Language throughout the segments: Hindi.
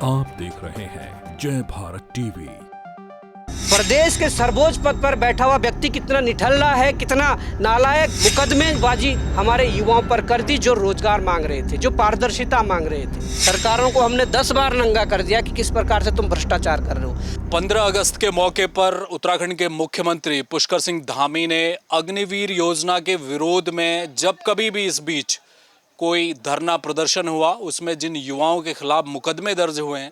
आप देख रहे हैं जय भारत टीवी। प्रदेश के सर्वोच्च पद पर बैठा हुआ व्यक्ति कितना निठल्ला है, कितना नालायक। मुकदमेबाजी हमारे युवाओं पर कर दी, जो रोजगार मांग रहे थे, जो पारदर्शिता मांग रहे थे। सरकारों को हमने 10 बार नंगा कर दिया कि किस प्रकार से तुम भ्रष्टाचार कर रहे हो। 15 अगस्त के मौके पर उत्तराखंड के मुख्यमंत्री पुष्कर सिंह धामी ने अग्निवीर योजना के विरोध में जब कभी भी इस बीच कोई धरना प्रदर्शन हुआ, उसमें जिन युवाओं के खिलाफ मुकदमे दर्ज हुए हैं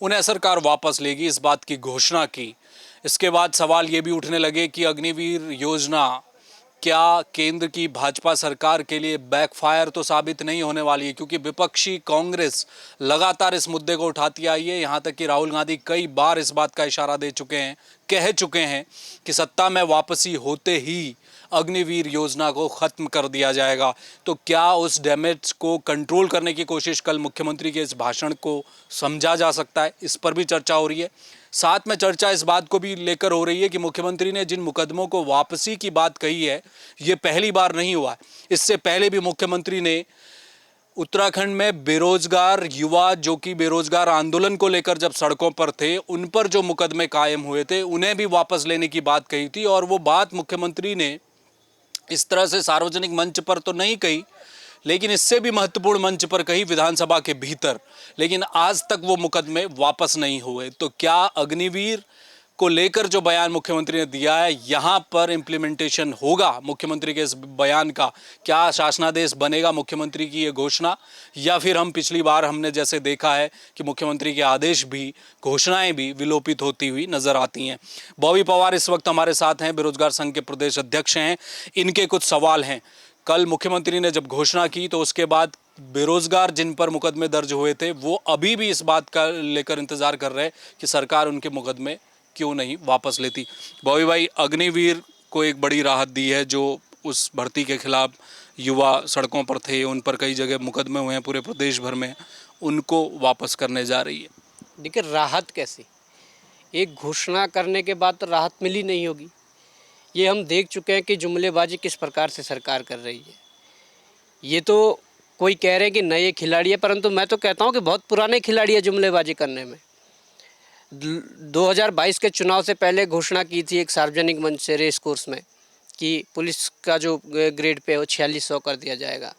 उन्हें सरकार वापस लेगी, इस बात की घोषणा की। इसके बाद सवाल ये भी उठने लगे कि अग्निवीर योजना क्या केंद्र की भाजपा सरकार के लिए बैकफायर तो साबित नहीं होने वाली है, क्योंकि विपक्षी कांग्रेस लगातार इस मुद्दे को उठाती आई है। यहाँ तक कि राहुल गांधी कई बार इस बात का इशारा दे चुके हैं, कह चुके हैं कि सत्ता में वापसी होते ही अग्निवीर योजना को ख़त्म कर दिया जाएगा। तो क्या उस डैमेज को कंट्रोल करने की कोशिश कल मुख्यमंत्री के इस भाषण को समझा जा सकता है, इस पर भी चर्चा हो रही है। साथ में चर्चा इस बात को भी लेकर हो रही है कि मुख्यमंत्री ने जिन मुकदमों को वापसी की बात कही है, ये पहली बार नहीं हुआ है। इससे पहले भी मुख्यमंत्री ने उत्तराखंड में बेरोजगार युवा जो कि बेरोजगार आंदोलन को लेकर जब सड़कों पर थे, उन पर जो मुकदमे कायम हुए थे उन्हें भी वापस लेने की बात कही थी। और वो बात मुख्यमंत्री ने इस तरह से सार्वजनिक मंच पर तो नहीं कही, लेकिन इससे भी महत्वपूर्ण मंच पर कही, विधानसभा के भीतर। लेकिन आज तक वो मुकदमे वापस नहीं हुए। तो क्या अग्निवीर को लेकर जो बयान मुख्यमंत्री ने दिया है, यहाँ पर इम्प्लीमेंटेशन होगा मुख्यमंत्री के इस बयान का? क्या शासनादेश बनेगा मुख्यमंत्री की ये घोषणा, या फिर हम पिछली बार हमने जैसे देखा है कि मुख्यमंत्री के आदेश भी, घोषणाएं भी विलोपित होती हुई नजर आती हैं? बॉबी पवार इस वक्त हमारे साथ हैं, बेरोजगार संघ के प्रदेश अध्यक्ष हैं। इनके कुछ सवाल हैं। कल मुख्यमंत्री ने जब घोषणा की तो उसके बाद बेरोजगार जिन पर मुकदमे दर्ज हुए थे वो अभी भी इस बात का लेकर इंतजार कर रहे हैं कि सरकार उनके मुकदमे क्यों नहीं वापस लेती। बॉबी भाई, अग्निवीर को एक बड़ी राहत दी है, जो उस भर्ती के खिलाफ युवा सड़कों पर थे, उन पर कई जगह मुकदमे हुए हैं पूरे प्रदेश भर में, उनको वापस करने जा रही है। देखिए, राहत कैसे? एक घोषणा करने के बाद तो राहत मिली नहीं होगी। ये हम देख चुके हैं कि जुमलेबाजी किस प्रकार से सरकार कर रही है। ये तो कोई कह रहे हैं कि नए खिलाड़ी है, परंतु मैं तो कहता हूँ कि बहुत पुराने खिलाड़ी है जुमलेबाजी करने में। 2022 के चुनाव से पहले घोषणा की थी एक सार्वजनिक मंच से रेस कोर्स में कि पुलिस का जो ग्रेड पे है वो 4600 कर दिया जाएगा।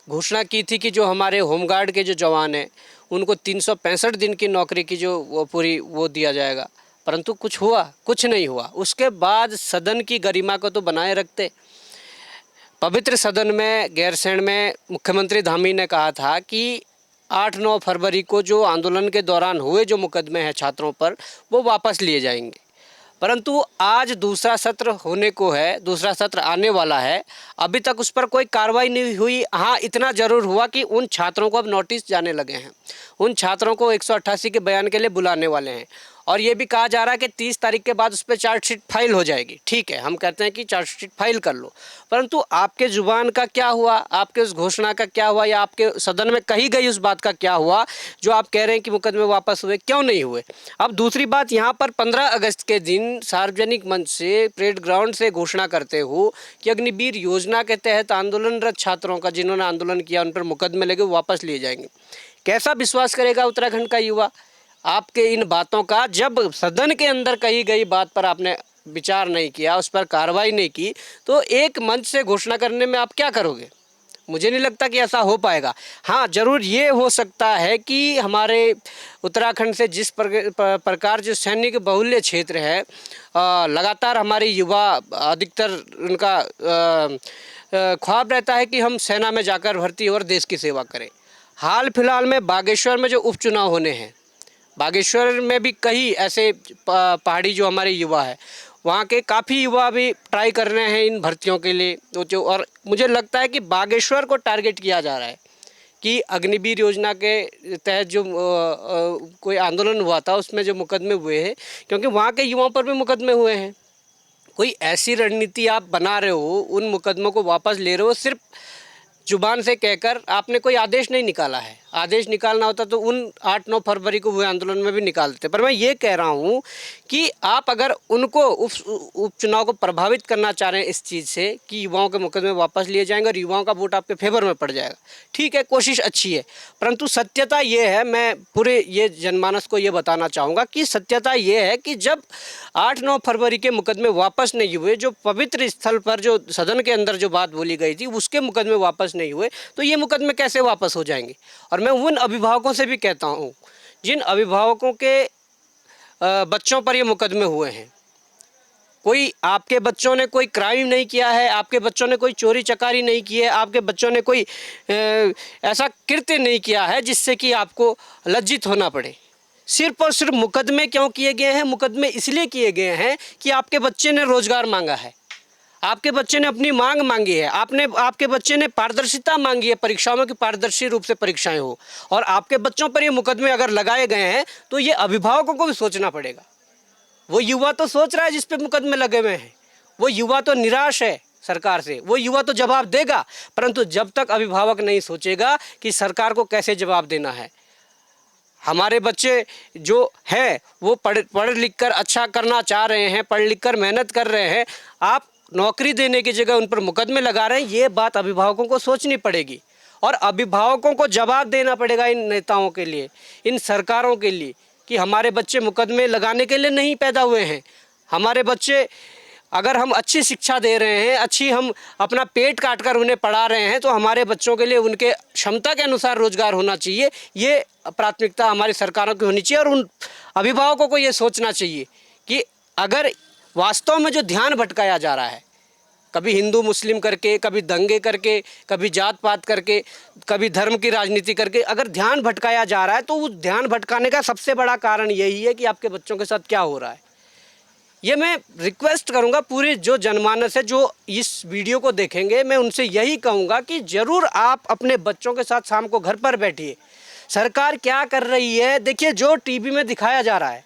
घोषणा की थी कि जो हमारे होमगार्ड के जो जवान हैं उनको 365 दिन की नौकरी की जो वो पूरी वो दिया जाएगा, परंतु कुछ हुआ? कुछ नहीं हुआ। उसके बाद सदन की गरिमा को तो बनाए रखते। पवित्र सदन में गैरसैंण में मुख्यमंत्री धामी ने कहा था कि 8-9 फरवरी को जो आंदोलन के दौरान हुए जो मुकदमे हैं छात्रों पर, वो वापस लिए जाएंगे। परंतु आज दूसरा सत्र होने को है, दूसरा सत्र आने वाला है, अभी तक उस पर कोई कार्रवाई नहीं हुई। हाँ, इतना ज़रूर हुआ कि उन छात्रों को अब नोटिस जाने लगे हैं। उन छात्रों को 188 के बयान के लिए बुलाने वाले हैं और ये भी कहा जा रहा है कि 30 तारीख के बाद उस पर चार्जशीट फाइल हो जाएगी। ठीक है, हम कहते हैं कि चार्जशीट फाइल कर लो, परंतु आपके जुबान का क्या हुआ? आपके उस घोषणा का क्या हुआ? या आपके सदन में कही गई उस बात का क्या हुआ जो आप कह रहे हैं कि मुकदमे वापस हुए? क्यों नहीं हुए? अब दूसरी बात, यहाँ पर 15 अगस्त के दिन सार्वजनिक मंच से, परेड ग्राउंड से घोषणा करते हो कि अग्निवीर योजना के तहत आंदोलनरत छात्रों का, जिन्होंने आंदोलन किया, उन पर मुकदमे लगे, वापस लिए जाएंगे। कैसा विश्वास करेगा उत्तराखंड का युवा आपके इन बातों का, जब सदन के अंदर कही गई बात पर आपने विचार नहीं किया, उस पर कार्रवाई नहीं की, तो एक मंच से घोषणा करने में आप क्या करोगे? मुझे नहीं लगता कि ऐसा हो पाएगा। हाँ, ज़रूर ये हो सकता है कि हमारे उत्तराखंड से जिस प्रकार जो सैनिक बाहुल्य क्षेत्र है, लगातार हमारे युवा, अधिकतर उनका ख्वाब रहता है कि हम सेना में जाकर भर्ती और देश की सेवा करें। हाल फिलहाल में बागेश्वर में जो उपचुनाव होने हैं, बागेश्वर में भी कई ऐसे पहाड़ी जो हमारे युवा है, वहाँ के काफ़ी युवा भी ट्राई कर रहे हैं इन भर्तियों के लिए। तो और मुझे लगता है कि बागेश्वर को टारगेट किया जा रहा है कि अग्निवीर योजना के तहत जो कोई आंदोलन हुआ था उसमें जो मुकदमे हुए हैं, क्योंकि वहाँ के युवाओं पर भी मुकदमे हुए हैं। कोई ऐसी रणनीति आप बना रहे हो, उन मुकदमों को वापस ले रहे हो, सिर्फ जुबान से कहकर। आपने कोई आदेश नहीं निकाला है, आदेश निकालना होता तो उन 8-9 फरवरी को हुए आंदोलन में भी निकाल देते। पर मैं ये कह रहा हूँ कि आप अगर उनको उपचुनाव को प्रभावित करना चाह रहे हैं इस चीज़ से कि युवाओं के मुकदमे वापस लिए जाएंगे और युवाओं का वोट आपके फेवर में पड़ जाएगा, ठीक है, कोशिश अच्छी है, परंतु सत्यता ये है, मैं पूरे ये जनमानस को ये बताना चाहूँगा कि सत्यता ये है कि जब 8-9 फरवरी के मुकदमे वापस नहीं हुए, जो पवित्र स्थल पर जो सदन के अंदर जो बात बोली गई थी उसके मुकदमे वापस नहीं हुए, तो ये मुकदमे कैसे वापस हो जाएंगे। और मैं उन अभिभावकों से भी कहता हूँ जिन अभिभावकों के बच्चों पर ये मुकदमे हुए हैं, कोई आपके बच्चों ने कोई क्राइम नहीं किया है, आपके बच्चों ने कोई चोरी चकारी नहीं की है, आपके बच्चों ने कोई ऐसा कृत्य नहीं किया है जिससे कि आपको लज्जित होना पड़े। सिर्फ और सिर्फ मुकदमे क्यों किए गए हैं? मुकदमे इसलिए किए गए हैं कि आपके बच्चे ने रोज़गार मांगा है, आपके बच्चे ने अपनी मांग मांगी है, आपके बच्चे ने पारदर्शिता मांगी है, परीक्षाओं में कि पारदर्शी रूप से परीक्षाएं हो, और आपके बच्चों पर ये मुकदमे अगर लगाए गए हैं तो ये अभिभावकों को भी सोचना पड़ेगा। वो युवा तो सोच रहा है जिस पे मुकदमे लगे हुए हैं, वो युवा तो निराश है सरकार से, वो युवा तो जवाब देगा, परंतु जब तक अभिभावक नहीं सोचेगा कि सरकार को कैसे जवाब देना है। हमारे बच्चे जो हैं वो पढ़ लिख कर अच्छा करना चाह रहे हैं, पढ़ लिख कर मेहनत कर रहे हैं, आप नौकरी देने की जगह उन पर मुकदमे लगा रहे हैं। ये बात अभिभावकों को सोचनी पड़ेगी और अभिभावकों को जवाब देना पड़ेगा इन नेताओं के लिए, इन सरकारों के लिए, कि हमारे बच्चे मुकदमे लगाने के लिए नहीं पैदा हुए हैं। हमारे बच्चे अगर हम अच्छी शिक्षा दे रहे हैं, अच्छी हम अपना पेट काट कर उन्हें पढ़ा रहे हैं, तो हमारे बच्चों के लिए उनके क्षमता के अनुसार रोजगार होना चाहिए। ये प्राथमिकता हमारी सरकारों की होनी चाहिए और उन अभिभावकों को ये सोचना चाहिए कि अगर वास्तव में जो ध्यान भटकाया जा रहा है, कभी हिंदू मुस्लिम करके, कभी दंगे करके, कभी जात पात करके, कभी धर्म की राजनीति करके, अगर ध्यान भटकाया जा रहा है तो उस ध्यान भटकाने का सबसे बड़ा कारण यही है कि आपके बच्चों के साथ क्या हो रहा है। ये मैं रिक्वेस्ट करूंगा पूरे जो जनमानस है जो इस वीडियो को देखेंगे, मैं उनसे यही कहूँगा कि ज़रूर आप अपने बच्चों के साथ शाम को घर पर बैठिए। सरकार क्या कर रही है देखिए, जो टीवी में दिखाया जा रहा है,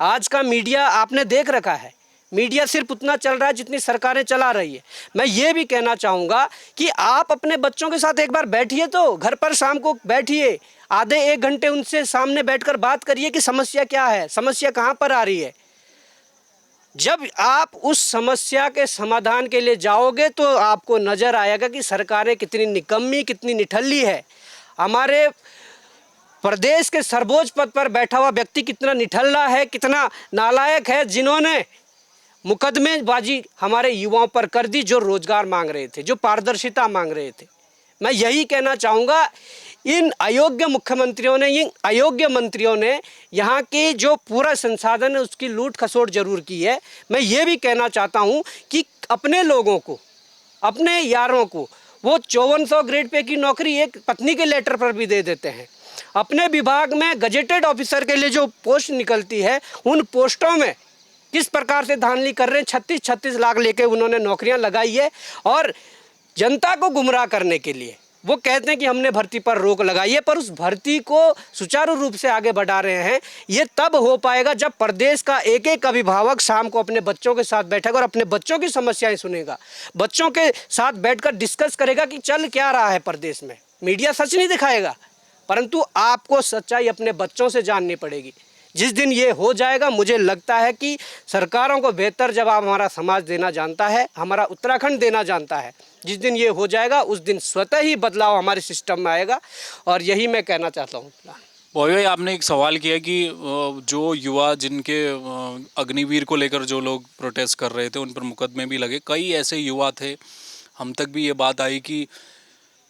आज का मीडिया आपने देख रखा है, मीडिया सिर्फ उतना चल रहा है जितनी सरकारें चला रही है। मैं ये भी कहना चाहूँगा कि आप अपने बच्चों के साथ एक बार बैठिए, तो घर पर शाम को बैठिए, आधे 1 घंटे उनसे सामने बैठकर बात करिए कि समस्या क्या है, समस्या कहाँ पर आ रही है। जब आप उस समस्या के समाधान के लिए जाओगे तो आपको नज़र आएगा कि सरकारें कितनी निकम्मी, कितनी निठल्ली है। हमारे प्रदेश के सर्वोच्च पद पर बैठा हुआ व्यक्ति कितना निठल्ला है, कितना नालायक है, जिन्होंने मुकदमेबाजी हमारे युवाओं पर कर दी, जो रोजगार मांग रहे थे, जो पारदर्शिता मांग रहे थे। मैं यही कहना चाहूँगा, इन अयोग्य मुख्यमंत्रियों ने, इन अयोग्य मंत्रियों ने यहाँ की जो पूरा संसाधन है उसकी लूट खसोट जरूर की है। मैं ये भी कहना चाहता हूँ कि अपने लोगों को, अपने यारों को वो 5400 ग्रेड पे की नौकरी एक पत्नी के लेटर पर भी दे देते हैं। अपने विभाग में गजेटेड ऑफिसर के लिए जो पोस्ट निकलती है, उन पोस्टों में किस प्रकार से धांधली कर रहे हैं। 36 लाख लेके उन्होंने नौकरियां लगाई है और जनता को गुमराह करने के लिए वो कहते हैं कि हमने भर्ती पर रोक लगाई है, पर उस भर्ती को सुचारू रूप से आगे बढ़ा रहे हैं। ये तब हो पाएगा जब प्रदेश का एक एक अभिभावक शाम को अपने बच्चों के साथ बैठेगा और अपने बच्चों की समस्याएं सुनेगा, बच्चों के साथ बैठकर डिस्कस करेगा कि चल क्या रहा है प्रदेश में। मीडिया सच नहीं दिखाएगा, परंतु आपको सच्चाई अपने बच्चों से जाननी पड़ेगी। जिस दिन ये हो जाएगा, मुझे लगता है कि सरकारों को बेहतर जवाब हमारा समाज देना जानता है, हमारा उत्तराखंड देना जानता है। जिस दिन ये हो जाएगा उस दिन स्वतः ही बदलाव हमारे सिस्टम में आएगा, और यही मैं कहना चाहता हूँ। बॉय भाई, आपने एक सवाल किया कि जो युवा जिनके अग्निवीर को लेकर जो लोग प्रोटेस्ट कर रहे थे उन पर मुकदमे भी लगे। कई ऐसे युवा थे, हम तक भी ये बात आई कि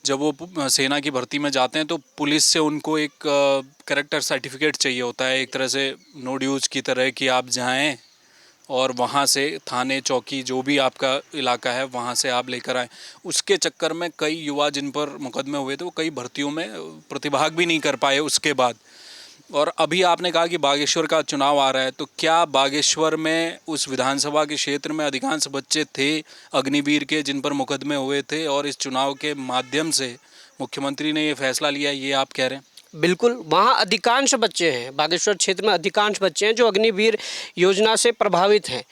जब वो सेना की भर्ती में जाते हैं तो पुलिस से उनको एक कैरेक्टर सर्टिफिकेट चाहिए होता है, एक तरह से नो ड्यूज की तरह, कि आप जाएं और वहाँ से थाने चौकी जो भी आपका इलाका है वहाँ से आप लेकर आएँ। उसके चक्कर में कई युवा जिन पर मुकदमे हुए थे वो कई भर्तियों में प्रतिभाग भी नहीं कर पाए उसके बाद। और अभी आपने कहा कि बागेश्वर का चुनाव आ रहा है, तो क्या बागेश्वर में उस विधानसभा के क्षेत्र में अधिकांश बच्चे थे अग्निवीर के जिन पर मुकदमे हुए थे, और इस चुनाव के माध्यम से मुख्यमंत्री ने ये फैसला लिया, ये आप कह रहे हैं? बिल्कुल, वहाँ अधिकांश बच्चे हैं, बागेश्वर क्षेत्र में अधिकांश बच्चे हैं जो अग्निवीर योजना से प्रभावित हैं,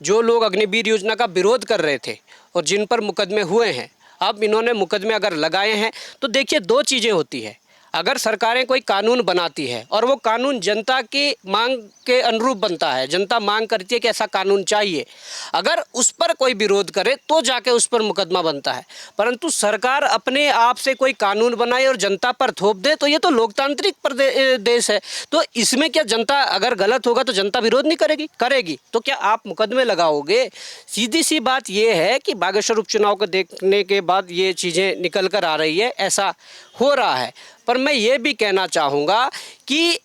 जो लोग अग्निवीर योजना का विरोध कर रहे थे और जिन पर मुकदमे हुए हैं। अब इन्होंने मुकदमे अगर लगाए हैं तो देखिए, 2 चीज़ें होती है। अगर सरकारें कोई कानून बनाती है और वो कानून जनता की मांग के अनुरूप बनता है, जनता मांग करती है कि ऐसा कानून चाहिए, अगर उस पर कोई विरोध करे तो जाके उस पर मुकदमा बनता है। परंतु सरकार अपने आप से कोई कानून बनाए और जनता पर थोप दे तो ये तो लोकतांत्रिक देश है। तो इसमें क्या जनता अगर गलत होगा तो जनता विरोध नहीं करेगी तो क्या आप मुकदमे लगाओगे? सीधी सी बात ये है कि बागेश्वर उपचुनाव को देखने के बाद ये चीज़ें निकल कर आ रही है, ऐसा हो रहा है। पर मैं ये भी कहना चाहूँगा कि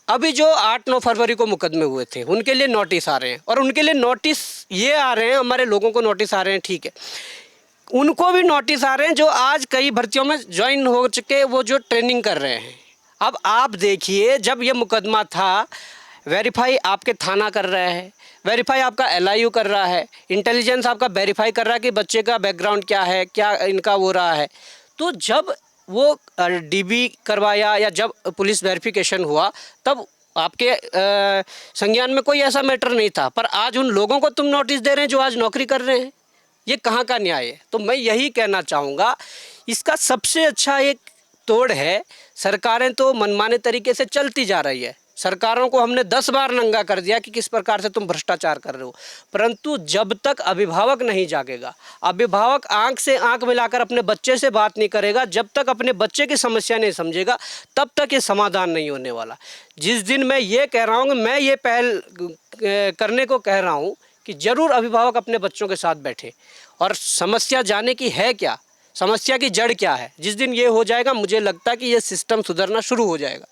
अभी जो 8-9 फरवरी को मुकदमे हुए थे उनके लिए नोटिस आ रहे हैं, और उनके लिए नोटिस ये आ रहे हैं, हमारे लोगों को नोटिस आ रहे हैं, ठीक है, उनको भी नोटिस आ रहे हैं जो आज कई भर्तियों में ज्वाइन हो चुके, वो जो ट्रेनिंग कर रहे हैं। अब आप देखिए, जब ये मुकदमा था, वेरीफाई आपके थाना कर रहा है, वेरीफाई आपका LIU कर रहा है, इंटेलिजेंस आपका वेरीफाई कर रहा है कि बच्चे का बैकग्राउंड क्या है, क्या इनका वो रहा है। तो जब वो DB करवाया या जब पुलिस वेरिफिकेशन हुआ तब आपके संज्ञान में कोई ऐसा मैटर नहीं था, पर आज उन लोगों को तुम नोटिस दे रहे हैं जो आज नौकरी कर रहे हैं। ये कहाँ का न्याय है? तो मैं यही कहना चाहूँगा, इसका सबसे अच्छा एक तोड़ है, सरकारें तो मनमाने तरीके से चलती जा रही है। सरकारों को हमने 10 बार नंगा कर दिया कि किस प्रकार से तुम भ्रष्टाचार कर रहे हो, परंतु जब तक अभिभावक नहीं जागेगा, अभिभावक आंख से आंख मिलाकर अपने बच्चे से बात नहीं करेगा, जब तक अपने बच्चे की समस्या नहीं समझेगा, तब तक ये समाधान नहीं होने वाला। जिस दिन मैं ये कह रहा हूँ, मैं ये पहल करने को कह रहा हूँ कि ज़रूर अभिभावक अपने बच्चों के साथ बैठे और समस्या जाने की है क्या, समस्या की जड़ क्या है। जिस दिन ये हो जाएगा, मुझे लगता है कि ये सिस्टम सुधरना शुरू हो जाएगा।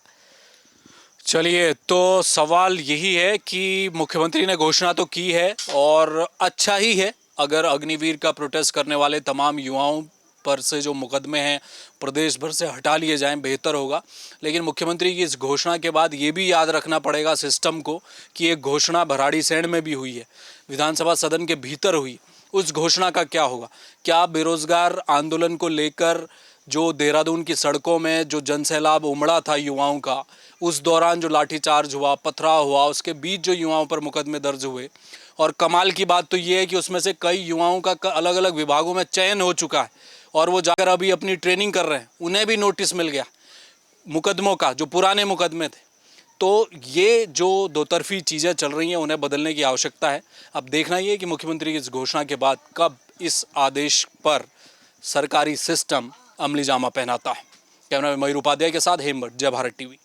चलिए, तो सवाल यही है कि मुख्यमंत्री ने घोषणा तो की है और अच्छा ही है, अगर अग्निवीर का प्रोटेस्ट करने वाले तमाम युवाओं पर से जो मुकदमे हैं प्रदेश भर से हटा लिए जाएं, बेहतर होगा। लेकिन मुख्यमंत्री की इस घोषणा के बाद ये भी याद रखना पड़ेगा सिस्टम को कि एक घोषणा भराड़ीसैंण में भी हुई है, विधानसभा सदन के भीतर हुई। उस घोषणा का क्या होगा? क्या बेरोजगार आंदोलन को लेकर जो देहरादून की सड़कों में जो जनसैलाब उमड़ा था युवाओं का, उस दौरान जो लाठीचार्ज हुआ, पथराव हुआ, उसके बीच जो युवाओं पर मुकदमे दर्ज हुए, और कमाल की बात तो ये है कि उसमें से कई युवाओं का अलग अलग विभागों में चयन हो चुका है और वो जाकर अभी अपनी ट्रेनिंग कर रहे हैं, उन्हें भी नोटिस मिल गया मुकदमों का, जो पुराने मुकदमे थे। तो ये जो दो तरफी चीज़ें चल रही हैं, उन्हें बदलने की आवश्यकता है। अब देखना ये है कि मुख्यमंत्री की इस घोषणा के बाद कब इस आदेश पर सरकारी सिस्टम अमली जामा पहनाता है। कैमरा में मयूर उपाध्याय के साथ हेमभट्ट, जय भारत टीवी।